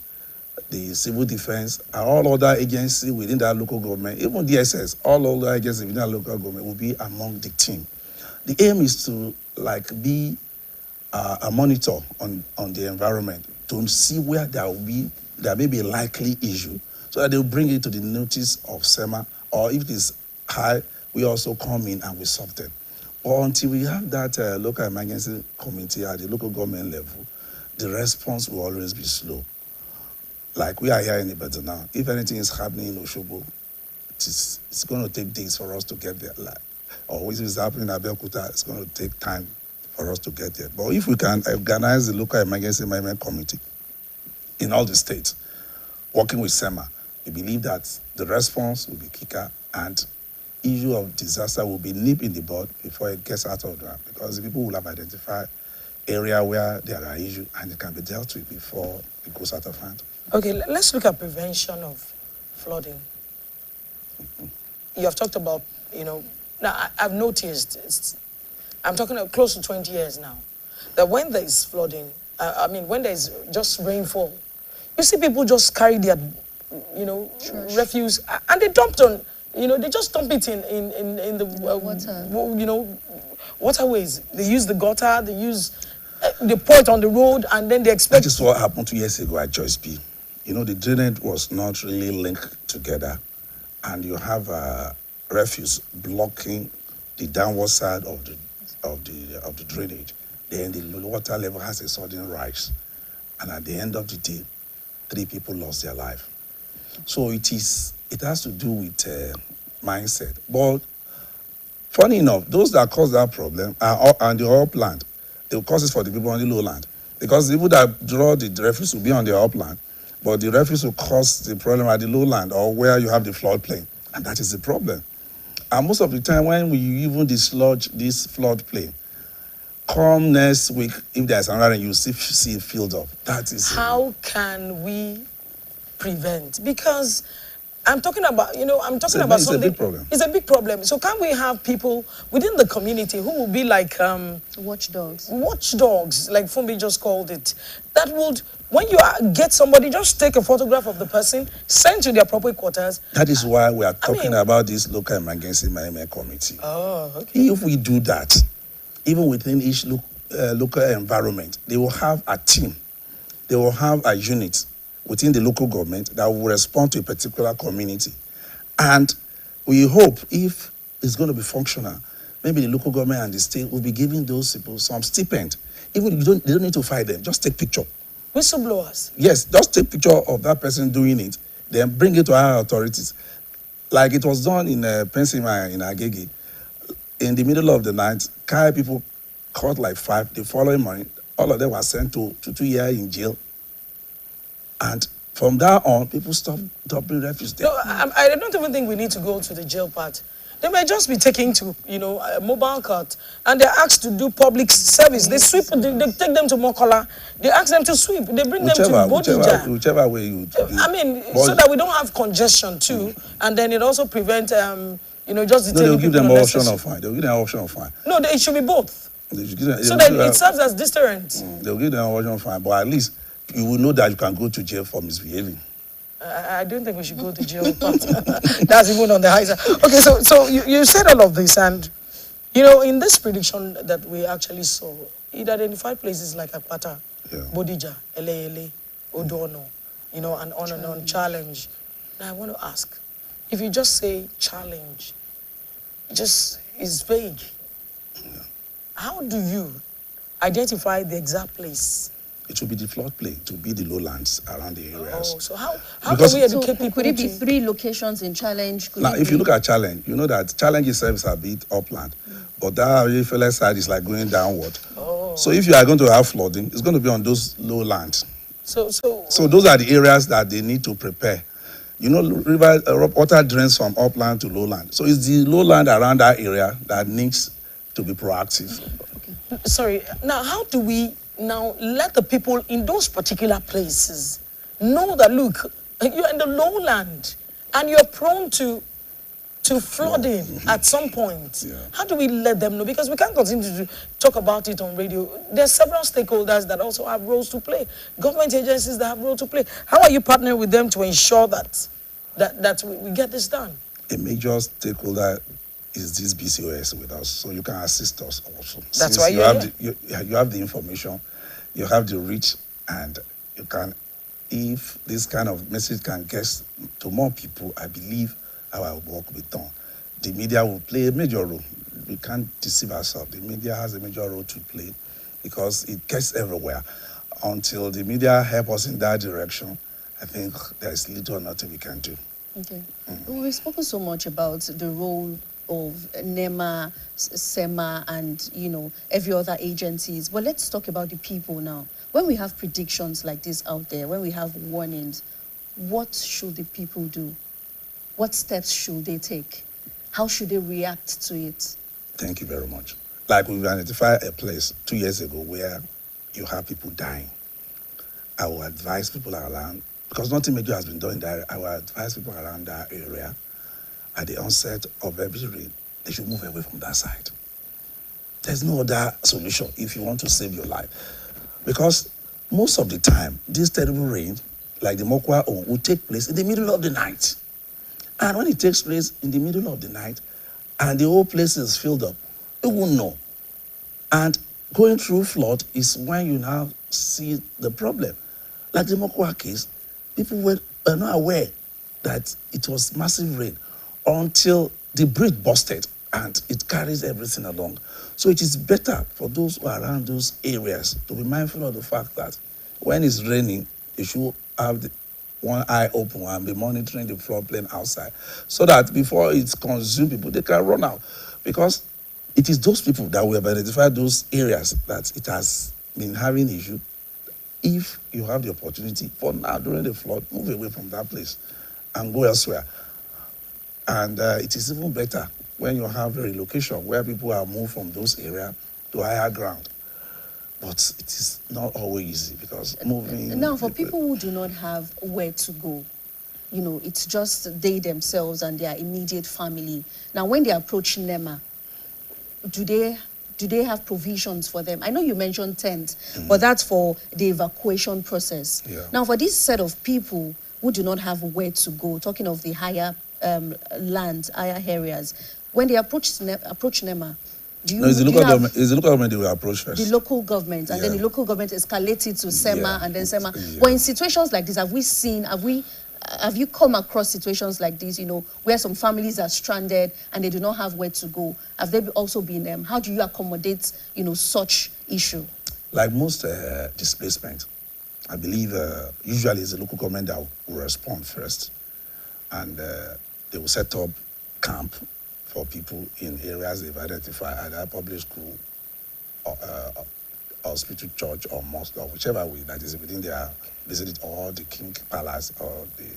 S6: the civil defense, and all other agencies within that local government, even DSS, all other agencies within that local government will be among the team. The aim is to be a monitor on the environment to see where there may be a likely issue, so that they will bring it to the notice of SEMA, or if it is high, we also come in and we solve them. But until we have that local emergency committee at the local government level, the response will always be slow. Like we are here in Ibadan now. If anything is happening in Oshobo, it's going to take days for us to get there. Or if it's happening in Abeokuta, it's going to take time for us to get there. But if we can organize the local emergency management committee in all the states, working with SEMA, we believe that the response will be quicker and issue of disaster will be nipped in the bud before it gets out of hand, because the people will have identified area where there are issues and it can be dealt with before it goes out of hand.
S2: Okay, let's look at prevention of flooding. You have talked about, now I've noticed, I'm talking about close to 20 years now, that when there is flooding, when there is just rainfall, you see people just carry their, refuse, and they dumped on, they just dump it in the
S1: water.
S2: Waterways. They use the gutter, they pour it on the road, and then they expect.
S6: That is what happened 2 years ago at Joyce B. The drainage was not really linked together, and you have refuse blocking the downward side of the drainage. Then the water level has a sudden rise, and at the end of the day, 3 people lost their life. So it has to do with mindset. But funny enough, those that cause that problem are on the upland. They will cause it for the people on the lowland, because the people that draw the refuse will be on the upland, but the refuse will cause the problem at the lowland or where you have the floodplain, and that is the problem. And most of the time when we even dislodge this floodplain, come next week, if there's another rain, you see it filled up. That is
S2: how can we prevent? Because I'm talking about, about something.
S6: It's a big problem.
S2: It's a big problem. So can we have people within the community who will be like
S1: watchdogs?
S2: Watchdogs, like Fumbi just called it. That would, when you get somebody, just take a photograph of the person, send to the appropriate quarters.
S6: That is why we are talking about this local emergency management committee.
S2: Oh, okay.
S6: If we do that, even within each local environment, they will have a team. They will have a unit within the local government that will respond to a particular community. And we hope if it's going to be functional, maybe the local government and the state will be giving those people some stipend. Even they don't need to fight them, just take picture.
S2: Whistleblowers?
S6: Yes, just take picture of that person doing it. then bring it to our authorities. Like it was done in Pennsylvania, in Agege. In the middle of the night, Kai people caught like 5. The following morning, all of them were sent to 2 years in jail. And from that on, people stopped dumping refuse there.
S2: No, I don't even think we need to go to the jail part. They may just be taken to, a mobile cart, and they're asked to do public service. They sweep, they take them to Mokola, they ask them to sweep, they bring them to Bodija.
S6: Whichever way you do.
S2: I mean, so that we don't have congestion too, and then it also prevents, just detaining
S6: they'll give them
S2: unnecessary.
S6: option of fine. They'll give them option of fine.
S2: No, it should be both. So that it serves as deterrent.
S6: They'll give them option of fine, but at least you will know that you can go to jail for misbehaving.
S2: I don't think we should go to jail. But that's even on the high side. Okay, so you said all of this, and in this prediction that we actually saw, it identified places like Akpata, Bodija, Ele, Odono, and on and on, challenge. Now I want to ask, if you just say challenge, it just is vague. How do you identify the exact place?
S6: It will be the floodplain, to be the lowlands around the areas.
S2: Oh, so how can we educate people?
S1: Could it be 3 locations in challenge?
S6: Now, if you look at challenge, you know that challenge itself is a bit upland, but that Ifele side is like going downward.
S2: Oh.
S6: So if you are going to have flooding, it's going to be on those lowlands.
S2: So
S6: those are the areas that they need to prepare. River water drains from upland to lowland. So it's the lowland around that area that needs to be proactive.
S2: Okay. Sorry. Now, how do we let the people in those particular places know that, look, you're in the lowland and you're prone to flooding at some point?
S6: Yeah.
S2: How do we let them know? Because we can't continue to talk about it on radio. There's several stakeholders that also have roles to play, government agencies that have roles to play. How are you partnering with them to ensure that we get this done?
S6: A major stakeholder is this BCOS with us, so you can assist us also.
S2: That's why
S6: you have the information, you have the reach, and you can, if this kind of message can get to more people, I believe our work will be done. The media will play a major role. We can't deceive ourselves. The media has a major role to play because it gets everywhere. Until the media help us in that direction, I think there's little or nothing we can do.
S1: Okay. We've spoken so much about the role of NEMA, SEMA, and every other agencies. But let's talk about the people now. When we have predictions like this out there, when we have warnings, what should the people do? What steps should they take? How should they react to it?
S6: Thank you very much. Like we've identified a place 2 years ago where you have people dying. I will advise people around, because nothing major has been done in that area, I will advise people around that area at the onset of every rain, they should move away from that side. There's no other solution if you want to save your life. Because most of the time, this terrible rain, like the Mokwa, will take place in the middle of the night. And when it takes place in the middle of the night, and the whole place is filled up, you won't know. And going through flood is when you now see the problem. Like the Mokwa case, people were not aware that it was massive rain until the bridge busted and it carries everything along. So it is better for those who are around those areas to be mindful of the fact that when it's raining, they should have one eye open and be monitoring the floodplain outside so that before it consumes people, they can run out. Because it is those people that we have identified those areas that it has been having issue. If you have the opportunity, for now during the flood, move away from that place and go elsewhere. And it is even better when you have a relocation where people are moved from those areas to higher ground. But it is not always easy because moving...
S1: Now, for people who do not have where to go, it's just they themselves and their immediate family. Now, when they approach NEMA, do they have provisions for them? I know you mentioned tent, but that's for the evacuation process.
S6: Yeah.
S1: Now, for this set of people who do not have where to go, talking of the higher land, higher areas, when they approach NEMA,
S6: it's the local government they will approach first.
S1: The local government, and then the local government escalates it to SEMA and then SEMA.
S6: Yeah.
S1: But in situations like this, have you come across situations like this, where some families are stranded and they do not have where to go? Have they also been, how do you accommodate, such issue?
S6: Like most displacement, I believe usually it's the local government that will respond first. and they will set up camp for people in areas they've identified, either public school, or, hospital, church, or mosque, or whichever way that is within their vicinity, or the king palace or the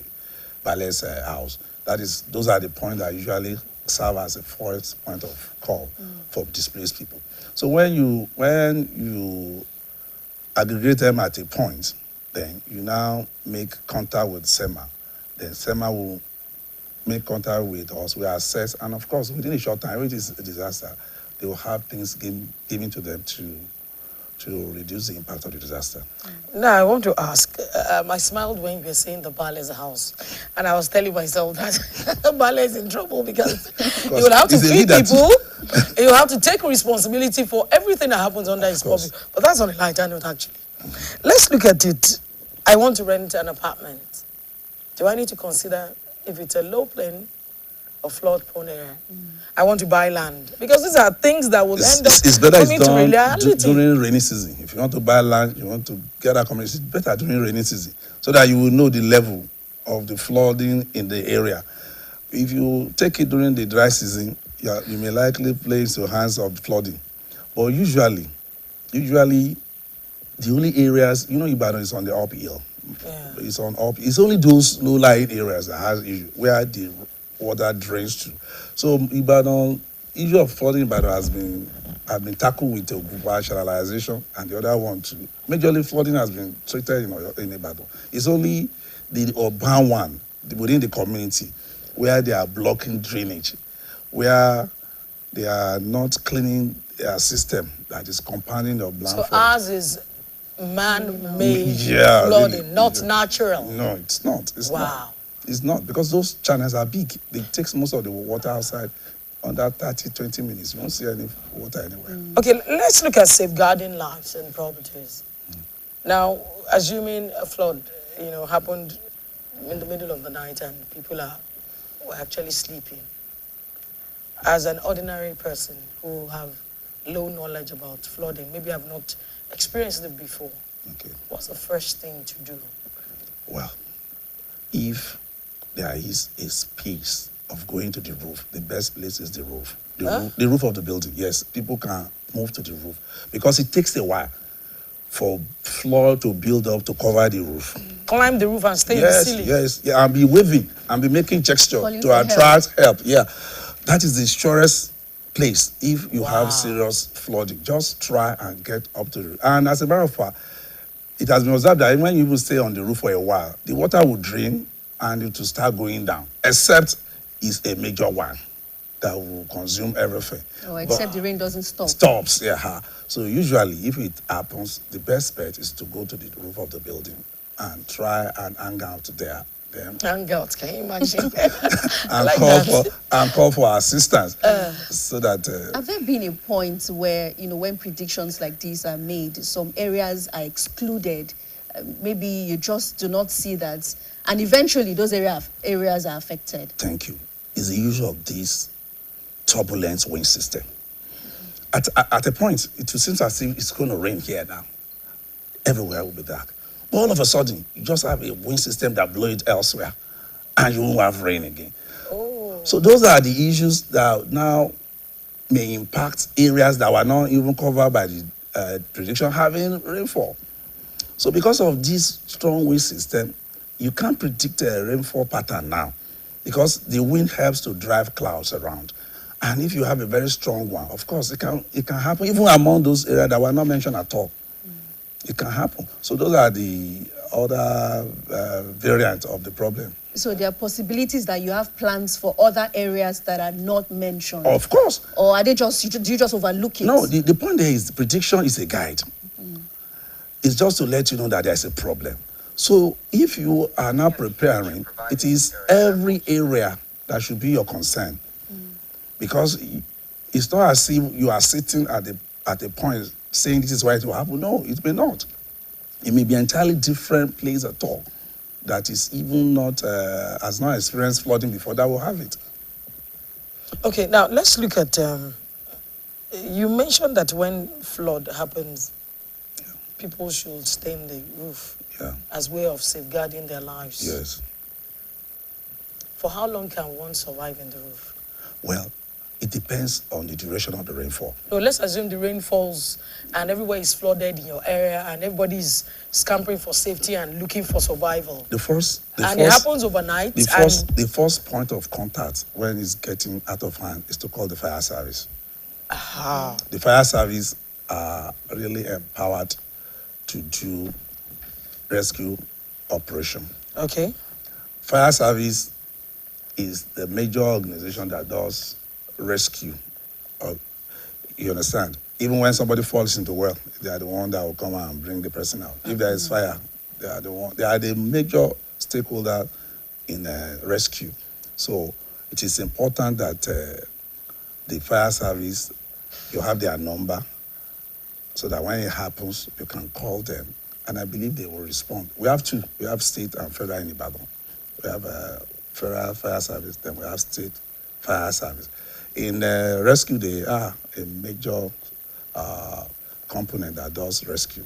S6: palace house. Those are the points that usually serve as a first point of call for displaced people. So when you aggregate them at a point, then you now make contact with SEMA. Then SEMA will make contact with us, we assess, and of course, within a short time, if it is a disaster, they will have things given to them to reduce the impact of the disaster.
S2: Now, I want to ask, I smiled when you were saying the Bale's house, and I was telling myself that Bale is in trouble because he will have to feed people, he will have to take responsibility for everything that happens under his purview. But that's on a lighter note, actually. Let's look at it. I want to rent an apartment. Do I need to consider if it's a low plane or flood-prone area? I want to buy land, because these are things that will end up coming to reality.
S6: During rainy season. If you want to buy land, you want to get accommodation, it's better during rainy season, so that you will know the level of the flooding in the area. If you take it during the dry season, you may likely place your hands of flooding. But usually, the only areas, Ibadan is on the uphill.
S2: Yeah.
S6: It's only those low-lying areas that has issue, where the water drains to. So Ibadan, issue of flooding Ibadan has been tackled with a rationalization, and the other one too. Majorly flooding has been treated in Ibadan. It's only the urban one within the community where they are blocking drainage, where they are not cleaning their system that is compounding the urban flood.
S2: So ours is man-made flooding, not natural.
S6: No, it's not.
S2: Wow.
S6: It's not, because those channels are big. They take most of the water outside under 30, 20 minutes. You won't see any water anywhere.
S2: Okay, let's look at safeguarding lives and properties. Now, assuming a flood, happened in the middle of the night and people were actually sleeping. As an ordinary person who have low knowledge about flooding, maybe I've not experienced it before.
S6: Okay.
S2: What's the first thing to do?
S6: Well, if there is a space of going to the roof, the best place is the roof. The roof of the building, yes. People can move to the roof, because it takes a while for floor to build up to cover the roof.
S2: Climb the roof and stay in the ceiling.
S6: Yes, and be waving and be making gesture to attract help. Yeah, that is the surest place if you have serious flooding. Just try and get up to the roof. And as a matter of fact, it has been observed that when you even stay on the roof for a while, the water will drain and it will start going down, except it's a major one that will consume everything.
S1: Oh, except the rain doesn't stop.
S6: Stops, yeah. So usually, if it happens, the best bet is to go to the roof of the building and try and hang out there.
S2: Hang out, can you imagine?
S6: and call for assistance, so that.
S1: Have there been a point where, when predictions like these are made, some areas are excluded? Maybe you just do not see that, and eventually those areas are affected.
S6: Thank you. It's the use of this turbulent wind system. At a point, it seems as if it's going to rain here now. Everywhere will be dark. But all of a sudden, you just have a wind system that blows it elsewhere, and you won't have rain again.
S2: Oh.
S6: So those are the issues that now may impact areas that were not even covered by the prediction having rainfall. So because of this strong wind system, you can't predict a rainfall pattern now, because the wind helps to drive clouds around. And if you have a very strong one, of course, it can happen even among those areas that were not mentioned at all. It can happen. So those are the other variants of the problem.
S1: So there are possibilities that you have plans for other areas that are not mentioned?
S6: Of course.
S1: Or are they do you just overlook it?
S6: No, the point there is the prediction is a guide. It's just to let you know that there's a problem. So if you are now preparing, it is every area that should be your concern. Because it's not as if you are sitting at a point saying this is why it will happen. No, it may not. It may be an entirely different place at all that is even not, has not experienced flooding before, that will have it.
S2: Okay, now let's look at, you mentioned that when flood happens, people should stay in the roof as way of safeguarding their lives.
S6: Yes.
S2: For how long can one survive in the roof?
S6: Well, it depends on the duration of the rainfall.
S2: So let's assume the rain falls and everywhere is flooded in your area and everybody's scampering for safety and looking for survival.
S6: It
S2: happens overnight.
S6: The first point of contact when it's getting out of hand is to call the fire service.
S2: Aha.
S6: The fire service are really empowered to do rescue operation.
S2: Okay.
S6: Fire service is the major organization that does rescue. You understand? Even when somebody falls into well, they are the one that will come and bring the person out. If there is fire, they are the one. They are the major stakeholder in rescue. So it is important that the fire service, you have their number, so that when it happens, you can call them, and I believe they will respond. We have two. We have state and federal in Ibadan. We have federal fire service, then we have state fire service. In rescue, they are a major component that does rescue.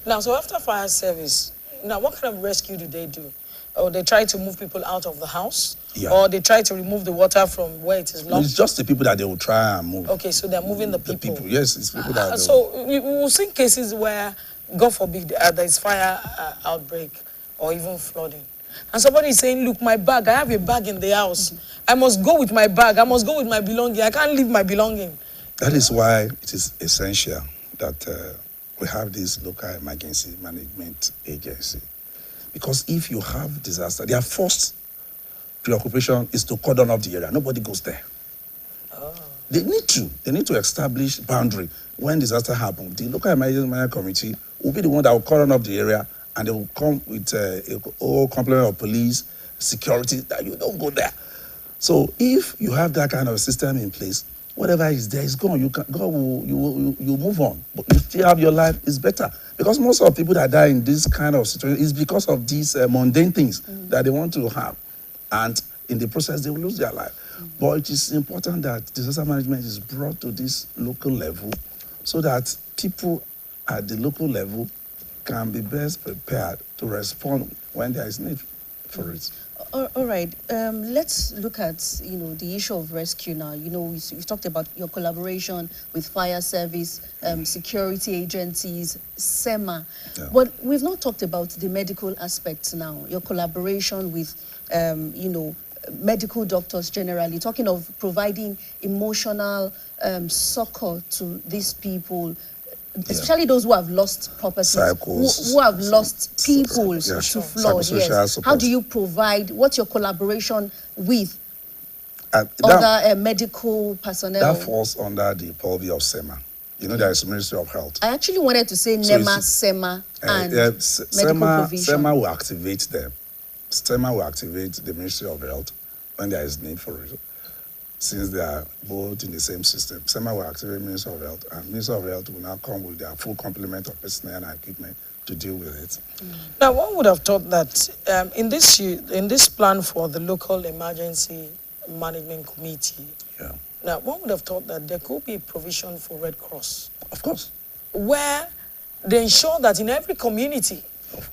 S2: Now, so after fire service, now what kind of rescue do they do? Or they try to move people out of the house?
S6: Yeah.
S2: Or they try to remove the water from where it is locked?
S6: It's just the people that they will try and move.
S2: Okay, so they're moving the people.
S6: Yes, it's people that.
S2: So we will see cases where, God forbid, there is fire outbreak or even flooding. And somebody is saying, look, my bag, I have a bag in the house. I must go with my bag. I must go with my belonging. I can't leave my belonging.
S6: That is why it is essential that we have this local emergency management agency. Because if you have disaster, their first preoccupation is to cordon off the area. Nobody goes there.
S2: Oh. They
S6: need to establish boundary. When disaster happens, the local emergency management committee will be the one that will cordon off the area, and they will come with a whole complement of police, security, that you don't go there. So if you have that kind of system in place, whatever is there is gone. You move on. But if you still have your life, it's better. Because most of the people that die in this kind of situation is because of these mundane things that they want to have. And in the process, they will lose their life. But it is important that disaster management is brought to this local level so that people at the local level can be best prepared to respond when there is need for it.
S1: All right. Let's look at the issue of rescue now. We've talked about your collaboration with fire service, security agencies, SEMA, but we've not talked about the medical aspects now. Your collaboration with medical doctors generally, talking of providing emotional succor to these people. Especially those who have lost properties, who have lost people to flood. Yes. How do you provide? What's your collaboration with other medical personnel?
S6: That falls under the purview of SEMA. There is Ministry of Health.
S1: I actually wanted to say NEMA, SEMA, and medical provision.
S6: SEMA will activate them. SEMA will activate the Ministry of Health when there is need for it. Since they are both in the same system, SEMA will activate Minister of Health, and Minister of Health will now come with their full complement of personnel and equipment to deal with it.
S2: Now, one would have thought that in this plan for the local emergency management committee, now one would have thought that there could be a provision for Red Cross.
S6: Of course.
S2: Where they ensure that in every community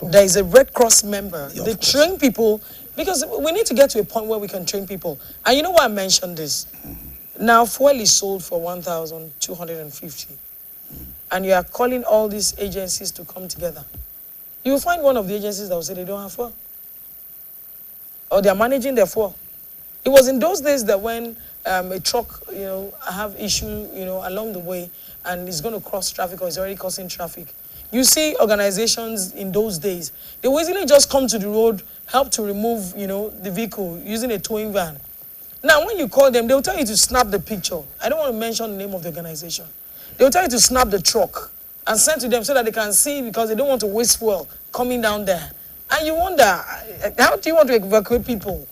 S2: there is a Red Cross member. They train people. Because we need to get to a point where we can train people. And you know why I mentioned this? Now, fuel is sold for 1,250. And you are calling all these agencies to come together. You will find one of the agencies that will say they don't have fuel. Or they are managing their fuel. It was in those days that when a truck, have issue, along the way, and it's going to cross traffic or it's already causing traffic. You see organizations in those days, they will easily just come to the road, help to remove, the vehicle using a towing van. Now, when you call them, they'll tell you to snap the picture. I don't want to mention the name of the organization. They'll tell you to snap the truck and send to them so that they can see, because they don't want to waste fuel coming down there. And you wonder, how do you want to evacuate people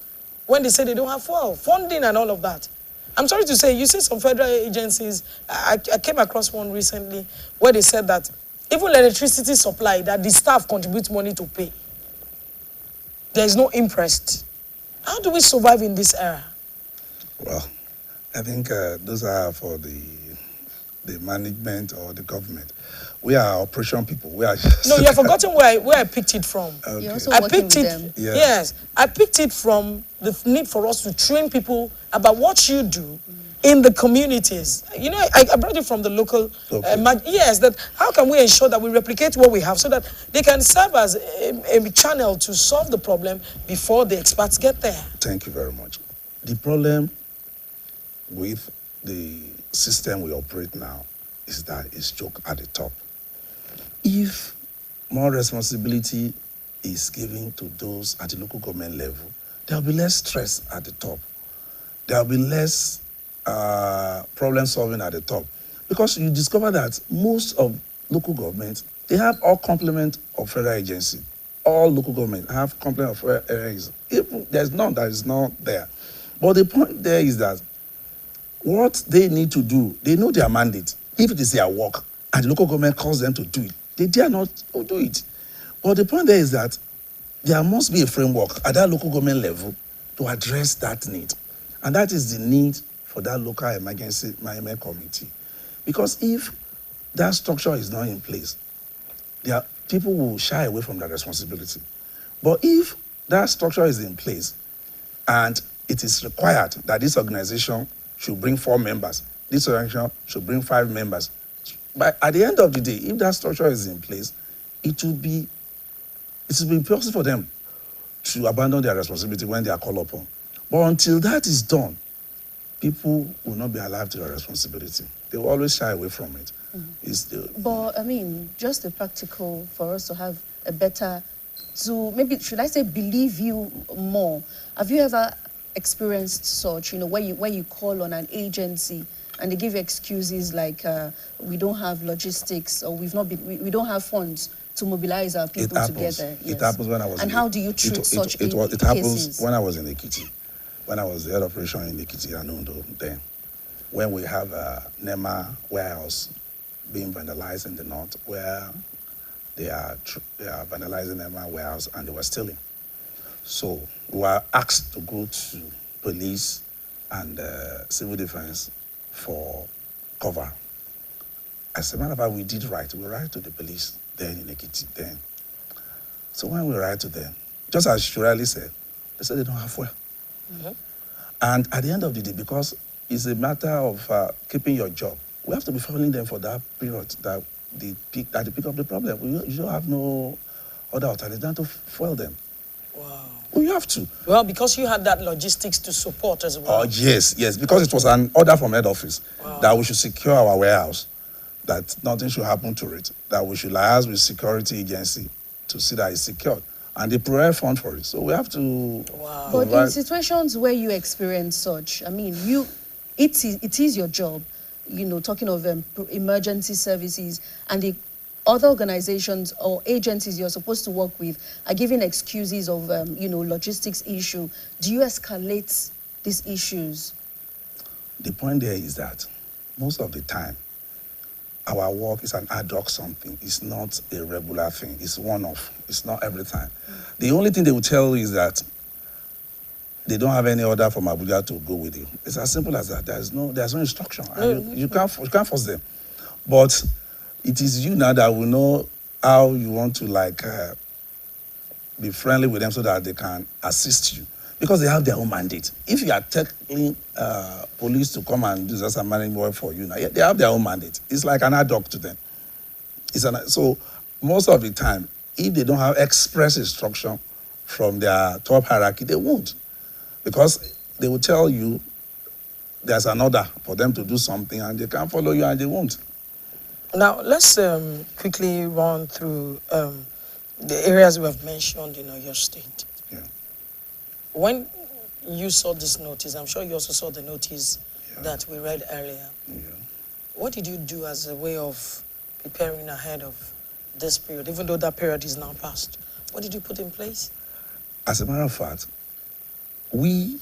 S2: when they say they don't have fuel, funding and all of that? I'm sorry to say, you see some federal agencies, I came across one recently where they said that even electricity supply, that the staff contributes money to pay. There is no interest. How do we survive in this era?
S6: Well, I think those are for the management or the government. We are operation people. We are
S2: No, you have forgotten where I picked it from.
S1: You're also
S2: I
S1: working
S2: picked
S1: with
S2: it.
S1: them.
S6: Yeah.
S2: Yes, I picked it from the need for us to train people about what you do in the communities. You know, I brought it from the local.
S6: Okay.
S2: Yes, that how can we ensure that we replicate what we have so that they can serve as a channel to solve the problem before the experts get there.
S6: Thank you very much. The problem with the system we operate now is that it's choked at the top. If more responsibility is given to those at the local government level, there will be less stress at the top. There will be less problem solving at the top. Because you discover that most of local governments, they have all complement of federal agency. All local government have complement of federal agency. If there's none that is not there. But the point there is that what they need to do, they know their mandate. If it is their work and the local government calls them to do it, they dare not do it. But the point there is that there must be a framework at that local government level to address that need. And that is the need for that local emergency management committee. Because if that structure is not in place, there people will shy away from that responsibility. But if that structure is in place and it is required that this organization should bring 4 members, this organization should bring 5 members, but at the end of the day, if that structure is in place, it will be impossible for them to abandon their responsibility when they are called upon. But until that is done, people will not be alive to their responsibility. They will always shy away from it.
S1: But I mean, just the practical for us to have a better, to maybe, should I say, believe you more. Have you ever experienced such, you know, where you call on an agency and they give you excuses like we don't have logistics or we don't have funds to mobilize our people together? Yes.
S6: It happens when I was.
S1: And how do you treat such
S6: it
S1: cases?
S6: happens when I was in Ekiti, when I was the head of operation in Ekiti and Ondo. Then, when we have a NEMA warehouse being vandalized in the north, where they are vandalizing NEMA warehouse and they were stealing. So we were asked to go to police and civil defense for cover. As a matter of fact, we did write. We write to the police then in Ekiti then. So when we write to them, just as Shurali said, they said they don't have fuel. Mm-hmm. And at the end of the day, because it's a matter of keeping your job, we have to be following them for that period that they pick up the problem. You don't have no other alternative than to fuel them.
S2: Wow.
S6: We have to.
S2: Well, because you had that logistics to support as well.
S6: Oh, yes, because it was an order from head office that we should secure our warehouse, that nothing should happen to it, that we should liaise with security agency to see that it's secured. And they provide fund for it. So we have to...
S2: Wow.
S1: But in situations where you experience such, I mean, it is your job, you know, talking of emergency services, and the other organizations or agencies you're supposed to work with are giving excuses of, logistics issue. Do you escalate these issues?
S6: The point there is that most of the time, our work is an ad hoc something. It's not a regular thing. It's one-off. It's not every time. The only thing they will tell you is that they don't have any order from Abuja to go with you. It's as simple as that. There's no instruction. And you can't force them. But it is you now that will know how you want to be friendly with them so that they can assist you. Because they have their own mandate. If you are telling police to come and do disaster management for you, now they have their own mandate. It's like an ad hoc to them. So most of the time, if they don't have express instruction from their top hierarchy, they won't. Because they will tell you there's an order for them to do something and they can't follow you and they won't.
S2: Now, let's quickly run through the areas we have mentioned in your state.
S6: Yeah.
S2: When you saw this notice, I'm sure you also saw the notice that we read earlier.
S6: Yeah.
S2: What did you do as a way of preparing ahead of this period, even though that period is now past? What did you put in place?
S6: As a matter of fact, we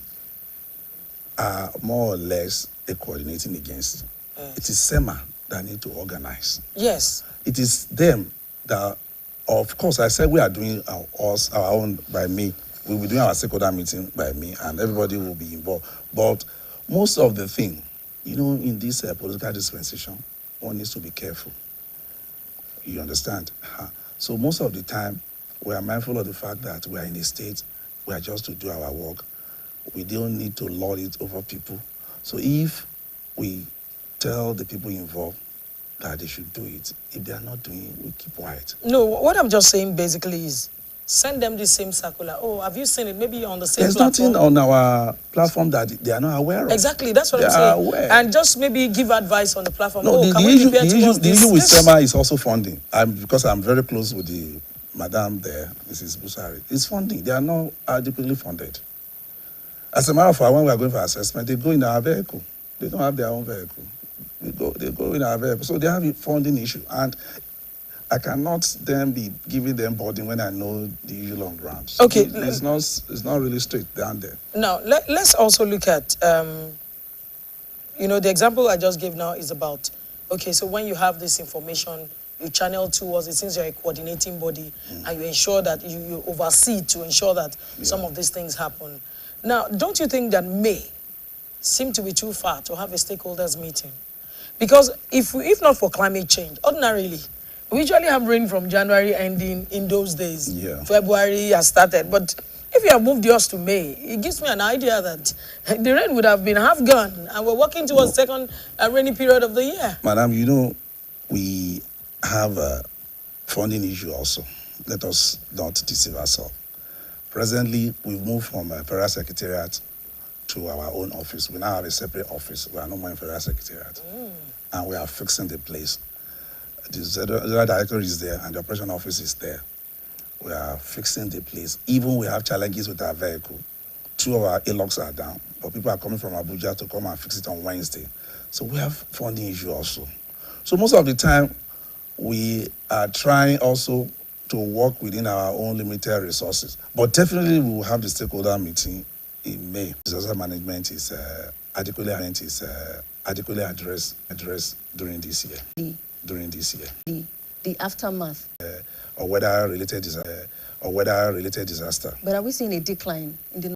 S6: are more or less coordinating against.
S2: Yes.
S6: It is SEMA that need to organize.
S2: Yes.
S6: It is them that, of course, I said we are doing our own by me. We'll be doing our stakeholder meeting by me, and everybody will be involved. But most of the thing, in this political dispensation, one needs to be careful. You understand? So most of the time, we are mindful of the fact that we are in a state, we are just to do our work. We don't need to lord it over people. So if we tell the people involved that they should do it, if they are not doing it, we keep quiet.
S2: No, what I'm just saying basically is send them the same circular. Oh, have you seen it? Maybe on the same
S6: There's
S2: platform.
S6: nothing on our platform that they are not aware of.
S2: Exactly, that's what
S6: They
S2: I'm
S6: are
S2: saying.
S6: aware.
S2: And just maybe give advice on the platform.
S6: No,
S2: oh,
S6: the
S2: can we
S6: issue,
S2: prepare
S6: the
S2: towards
S6: issue, the
S2: this?
S6: issue with
S2: This-
S6: SEMA is also funding. Because I'm very close with the madam there, Mrs. Busari. It's funding. They are not adequately funded. As a matter of fact, when we are going for assessment, they go in our vehicle. They don't have their own vehicle. They go in our vehicle. So they have a funding issue. And I cannot then be giving them boarding when I know the issue on ground. So
S2: Okay.
S6: It's not really straight down there.
S2: Now, let's also look at, the example I just gave now is about, okay, so when you have this information, you channel towards it since you're a coordinating body and you ensure that you oversee to ensure that some of these things happen. Now, don't you think that May seem to be too far to have a stakeholders meeting? Because if not for climate change, ordinarily, we usually have rain from January ending in those days.
S6: Yeah.
S2: February has started. But if you have moved yours to May, it gives me an idea that the rain would have been half gone and we're working towards second rainy period of the year.
S6: Madam, we have a funding issue also. Let us not deceive ourselves. Presently, we've moved from a Federal Secretariat to our own office. We now have a separate office. We are no more in Federal Secretariat. And we are fixing the place. The General Director is there and the Operation Office is there. We are fixing the place. Even we have challenges with our vehicle. 2 of our A-locks are down, but people are coming from Abuja to come and fix it on Wednesday. So we have funding issue also. So most of the time, we are trying also to work within our own limited resources. But definitely we will have the stakeholder meeting in May. Disaster management is adequately addressed during this year.
S1: The aftermath.
S6: Or weather-related disaster.
S1: But are we seeing a decline in the